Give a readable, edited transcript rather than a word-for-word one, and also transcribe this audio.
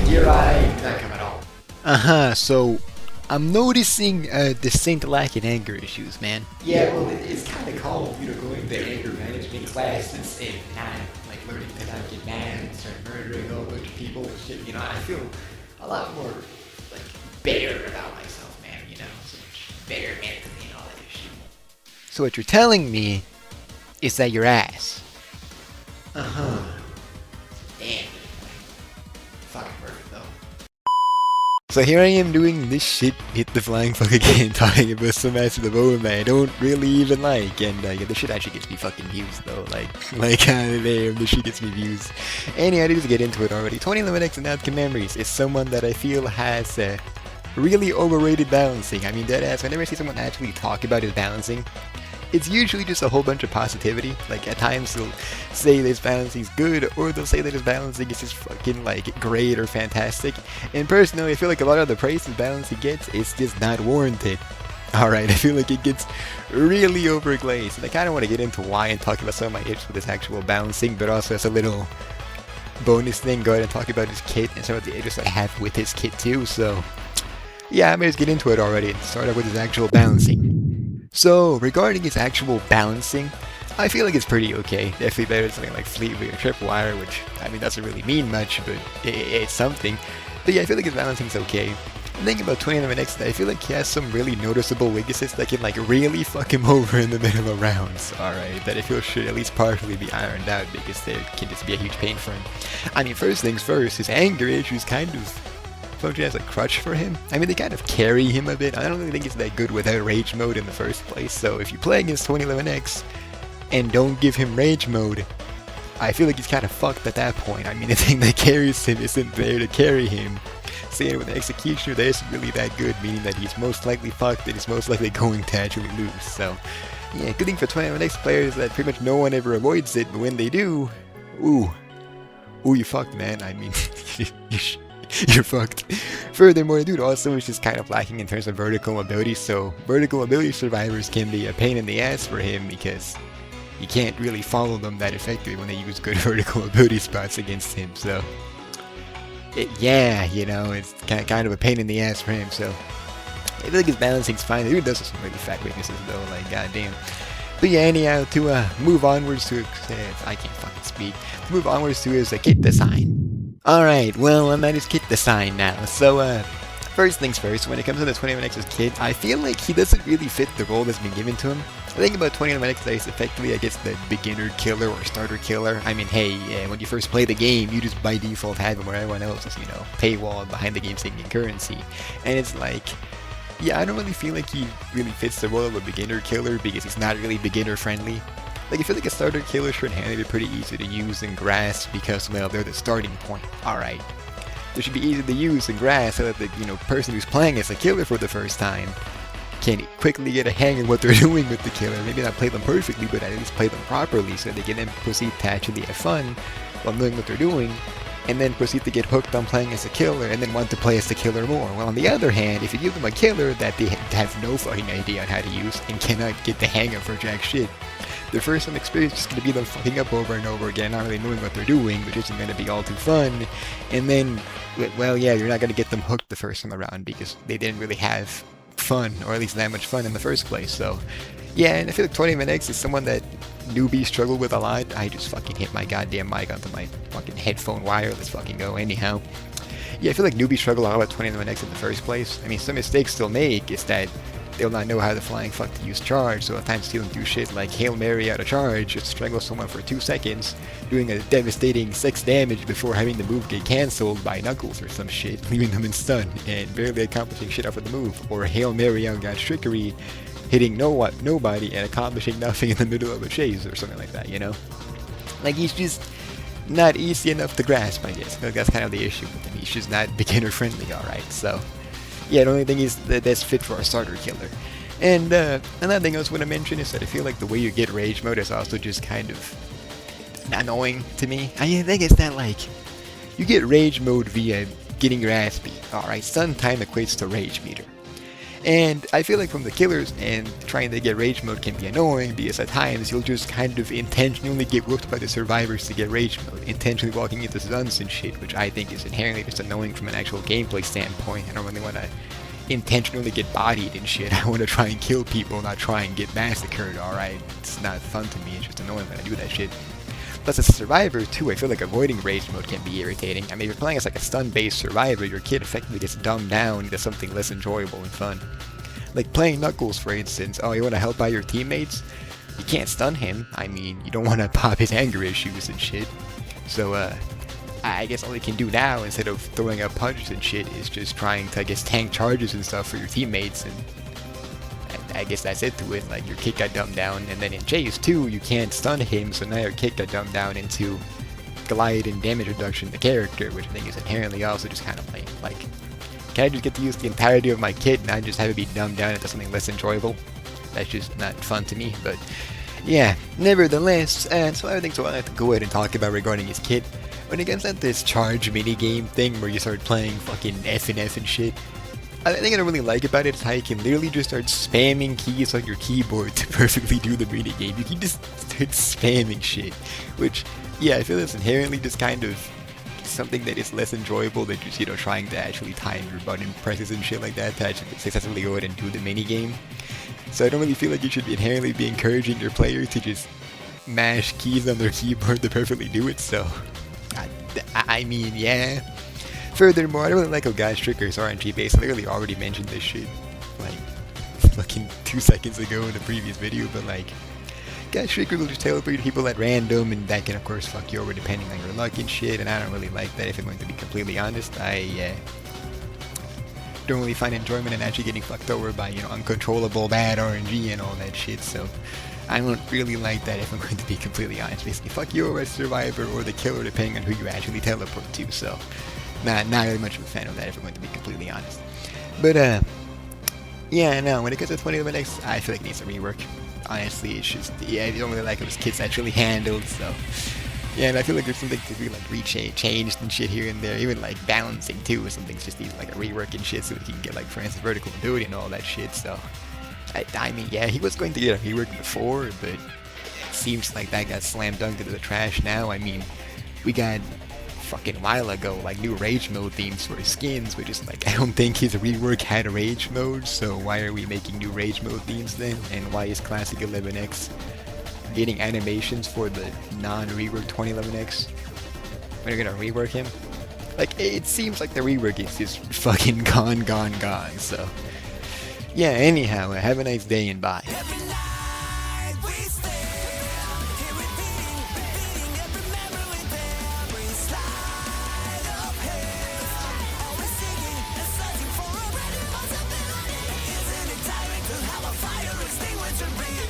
You're right. Not come at all. So I'm noticing a distinct lack in anger issues, man. Yeah, well, it's kind of called, going to anger management classes and not like learning to not get mad and start murdering a whole bunch of people and shit. I feel a lot more like better about myself, man. So much better mentally and all that shit. So what you're telling me is that you're ass. Damn. Fucking perfect though. So here I am doing this shit, hit the flying fuck again, talking about some match of the moment I don't really even like, and yeah, this shit actually gets me fucking views though, damn, this shit gets me views. Anyway, I need to get into it already. 2011X and Outcome Memories is someone that I feel has really overrated balancing. I mean, deadass, whenever I see someone actually talk about his balancing, it's usually just a whole bunch of positivity. Like, at times they'll say that his balancing is good, or they'll say that his balancing is just fucking, great or fantastic. And personally, I feel like a lot of the praise his balancing gets is just not warranted. Alright, I feel like it gets really overglazed. And I kind of want to get into why and talk about some of my issues with his actual balancing, but also as a little bonus thing, go ahead and talk about his kit and some of the issues I have with his kit too. So, yeah, I may just get into it already and start off with his actual balancing. So, regarding his actual balancing, I feel like it's pretty okay. Definitely better than something like Fleetway or Tripwire, which, I mean, doesn't really mean much, but it's something. But yeah, I feel like his balancing's okay. The thing about 2011X, I feel like he has some really noticeable weaknesses that can, really fuck him over in the middle of rounds, alright? That I feel should at least partially be ironed out, because they can just be a huge pain for him. I mean, first things first, his anger issues kind of function as a crutch for him. I mean, they kind of carry him a bit. I don't really think it's that good without rage mode in the first place, so if you play against 2011X and don't give him rage mode, I feel like he's kind of fucked at that point. I mean, the thing that carries him isn't there to carry him. Saying with the Executioner that isn't really that good, meaning that he's most likely fucked and he's most likely going to actually lose. So, yeah, good thing for 2011X players is that pretty much no one ever avoids it, but when they do, ooh, you fucked, man. I mean, you're fucked. Furthermore, the dude also is just kind of lacking in terms of vertical mobility, so vertical mobility survivors can be a pain in the ass for him because you can't really follow them that effectively when they use good vertical mobility spots against him, so yeah, it's kind of a pain in the ass for him, so I feel like his balancing's fine. The dude does have some really fat weaknesses though, goddamn. But yeah, anyhow, to move onwards to I can't fucking speak. To move onwards to his kit design. Alright, well, I'm at his kit design now. So, first things first, when it comes to the 21X's kit, I feel like he doesn't really fit the role that's been given to him. The thing about 21X is effectively, I guess, the beginner killer or starter killer. I mean, hey, when you first play the game, you just by default have him where everyone else is, paywall behind the game saving currency. And it's like, yeah, I don't really feel like he really fits the role of a beginner killer because he's not really beginner friendly. I feel like a starter killer should handle it pretty easy to use in grass because, well, they're the starting point. Alright. They should be easy to use in grass so that the, person who's playing as a killer for the first time can quickly get a hang of what they're doing with the killer. Maybe not play them perfectly, but at least play them properly so they can then proceed to actually have fun while knowing what they're doing, and then proceed to get hooked on playing as a killer and then want to play as the killer more. Well, on the other hand, if you give them a killer that they have no fucking idea on how to use and cannot get the hang of for jack shit, their first time experience is going to be them fucking up over and over again, not really knowing what they're doing, which isn't going to be all too fun. And then, well, yeah, you're not going to get them hooked the first time around because they didn't really have fun, or at least that much fun in the first place. So, yeah, and I feel like 20X is someone that newbies struggle with a lot. I just fucking hit my goddamn mic onto my fucking headphone wire. Let's fucking go. Anyhow, yeah, I feel like newbies struggle a lot with 20X in the first place. I mean, some mistakes they'll make is that they'll not know how the flying fuck to use charge, so at times they'll do shit like Hail Mary out of charge, just strangle someone for 2 seconds, doing a devastating 6 damage before having the move get cancelled by Knuckles or some shit, leaving them in stun, and barely accomplishing shit off of the move, or Hail Mary out God's trickery, hitting nobody and accomplishing nothing in the middle of a chase or something like that, he's just not easy enough to grasp, I guess. I think that's kind of the issue with him. He's just not beginner friendly, alright, so yeah, the only thing is that that's fit for a starter killer. And another thing I was going to mention is that I feel like the way you get rage mode is also just kind of annoying to me. I think it's that, you get rage mode via getting your ass beat. Alright, stun time equates to rage meter. And I feel like from the killers and trying to get rage mode can be annoying because at times you'll just kind of intentionally get whooped by the survivors to get rage mode, intentionally walking into stuns and shit, which I think is inherently just annoying from an actual gameplay standpoint. I don't really want to intentionally get bodied and shit. I want to try and kill people, not try and get massacred, alright? It's not fun to me, it's just annoying when I do that shit. Plus, as a survivor, too, I feel like avoiding rage mode can be irritating. I mean, if you're playing as like a stun-based survivor, your kid effectively gets dumbed down into something less enjoyable and fun. Like playing Knuckles, for instance. Oh, you want to help out your teammates? You can't stun him. I mean, you don't want to pop his anger issues and shit. So, I guess all you can do now, instead of throwing out punches and shit, is just trying to, I guess, tank charges and stuff for your teammates, and I guess that's it to it. Like, your kid got dumbed down, and then in Chase too, you can't stun him, so now your kid got dumbed down into glide and damage reduction to the character, which I think is inherently also just kind of lame. Like, can I just get to use the entirety of my kit and not just have it be dumbed down into something less enjoyable? That's just not fun to me, but yeah, nevertheless, and so I think so I have to go ahead and talk about regarding his kit. When it comes to this charge minigame thing where you start playing fucking F and shit, I think I don't really like about it is how you can literally just start spamming keys on your keyboard to perfectly do the minigame. You can just start spamming shit, which, yeah, I feel that's inherently just kind of something that is less enjoyable than just, you know, trying to actually time your button presses and shit like that to actually successfully go ahead and do the minigame. So I don't really feel like you should inherently be encouraging your player to just mash keys on their keyboard to perfectly do it, so I mean, yeah. Furthermore, I don't really like how God's Tricker is RNG based. I literally already mentioned this shit like fucking 2 seconds ago in the previous video, but like, God's Tricker will just teleport people at random, and that can of course fuck you over depending on your luck and shit, and I don't really like that if I'm going to be completely honest. I don't really find enjoyment in actually getting fucked over by, you know, uncontrollable bad RNG and all that shit, so I don't really like that if I'm going to be completely honest. Basically, fuck you over as survivor or the killer depending on who you actually teleport to, so not really much of a fan of that if I'm going to be completely honest. But yeah, no, when it comes to 2011X, I feel like it needs a rework. Honestly, it's just, yeah, I don't really like how this kit's actually handled, so yeah, and I feel like there's something to be like changed and shit here and there, even like balancing too, some things just need like a rework and shit so that you can get like, for instance, vertical mobility and all that shit, so I mean, yeah, he was going to get a rework before, but it seems like that got slam dunked into the trash now. I mean, we got fucking while ago like new rage mode themes for his skins, which is like, I don't think his rework had a rage mode, so why are we making new rage mode themes then? And why is Classic 11X getting animations for the non-rework 2011X when you're gonna rework him? Like, it seems like the rework is just fucking gone, so yeah, anyhow, have a nice day and bye. Fire extinguisher, bring